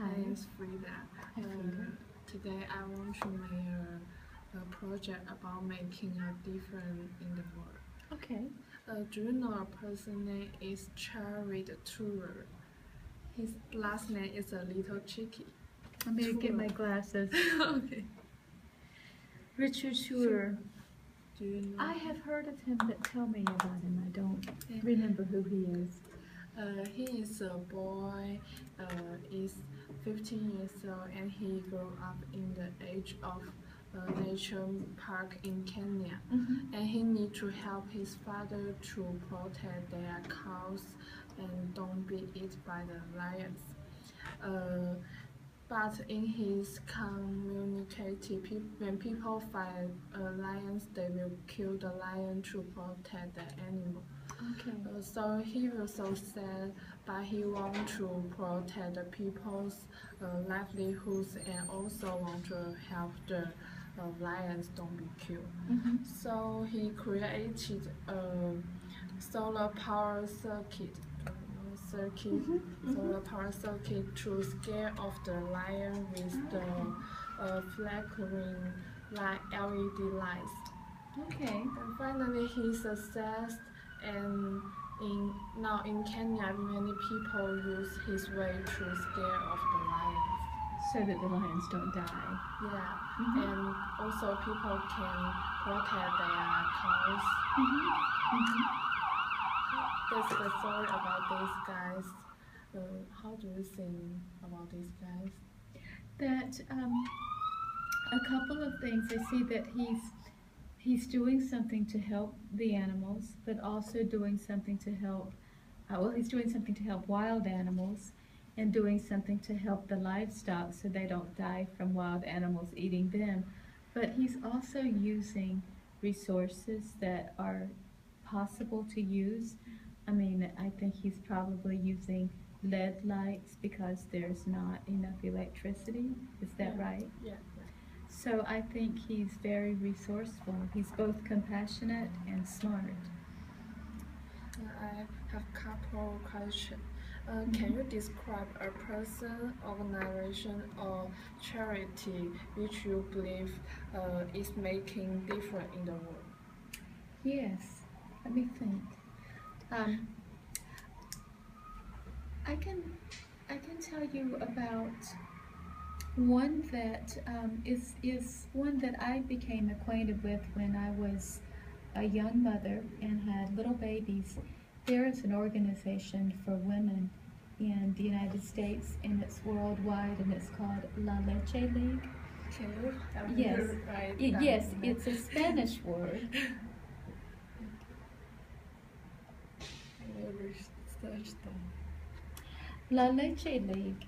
My Hi. name is Frida. Hi, Frida. Today I want to make a project about making a difference in the world. Okay. Do you know a person name is Charlie Turer? His last name is a little tricky. I'm going to get my Turer. glasses. Okay. Richard Schuer. Do you know? I have heard of him, but tell me about him. I don't Okay. remember who he is. He is a boy, is 15 years old, and he grew up in the age of nature park in Kenya. Mm-hmm. And he need to help his father to protect their cows and don't be eaten by the lions. Uh, but in his community, when people fight lions, they will kill the lion to protect the animal. Okay. So he was so sad, but he want to protect the people's livelihoods and also want to help the lions don't be killed. Mm-hmm. So he created a solar power circuit. Mm-hmm. Solar power circuit to scare off the lion with the flickering LED lights. Okay. And finally, he success, and now in Kenya, many people use his way to scare off the lions. So that the lions don't die. Yeah, Mhm. and also people can protect their cows. Mm-hmm. Mm-hmm. That's the story about these guys. How do you think about these guys? That a couple of things. I see that he's doing something to help the animals, but also doing something to help. He's doing something to help wild animals, and doing something to help the livestock so they don't die from wild animals eating them. But he's also using resources that are possible to use. I mean, I think he's probably using LED lights because there's not enough electricity. Is that Yeah. right? Yeah. So I think he's very resourceful. He's both compassionate and smart. I have couple questions. Can you describe a person, organization, or charity which you believe is making difference in the world? Yes, let me think. Um, I can I can tell you about one that is one that I became acquainted with when I was a young mother and had little babies. There is an organization for women in the United States, and it's worldwide, and it's called La Leche League. Can you help me Yes, write down yes, the- it's a Spanish word. I will research them. La Leche League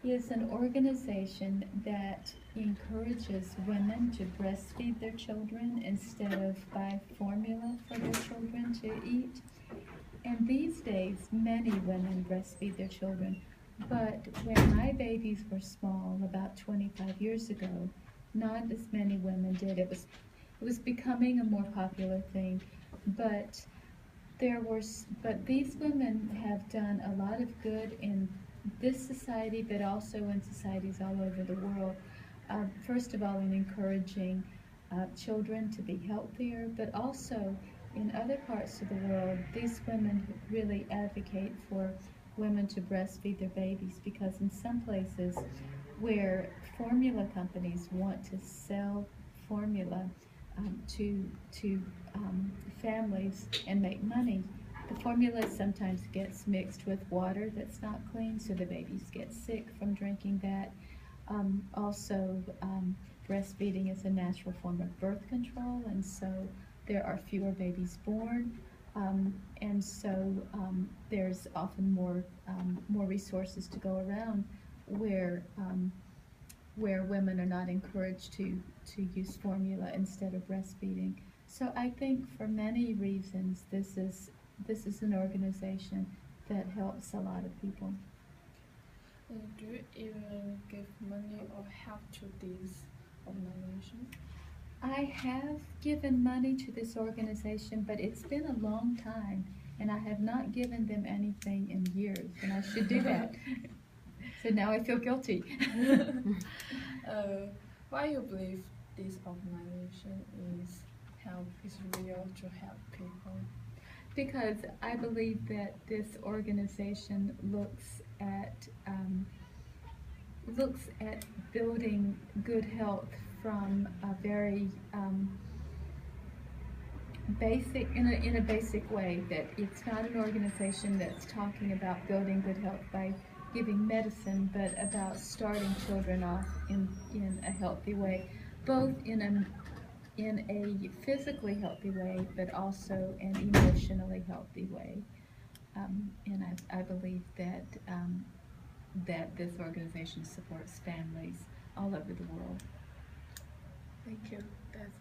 is an organization that encourages women to breastfeed their children instead of buy formula for their children to eat. And these days, many women breastfeed their children. But when my babies were small, about 25 years ago, not as many women did. It was becoming a more popular thing, but but these women have done a lot of good in this society, but also in societies all over the world. First of all, in encouraging children to be healthier, but also in other parts of the world, these women really advocate for women to breastfeed their babies, because in some places where formula companies want to sell formula to families and make money, the formula sometimes gets mixed with water that's not clean, so the babies get sick from drinking that. Breastfeeding is a natural form of birth control, and so there are fewer babies born, and there's often more resources to go around where women are not encouraged to use formula instead of breastfeeding. So I think for many reasons this is an organization that helps a lot of people. Do you even give money or help to these organizations? I have given money to this organization, but it's been a long time, and I have not given them anything in years, and I should do that. So now I feel guilty. Why you believe this organization is real to help people? Because I believe that this organization looks at building good health from a very basic in a basic way. That it's not an organization that's talking about building good health by giving medicine, but about starting children off in a healthy way, both in a physically healthy way, but also an emotionally healthy way. And I believe that this organization supports families all over the world. Thank you. That's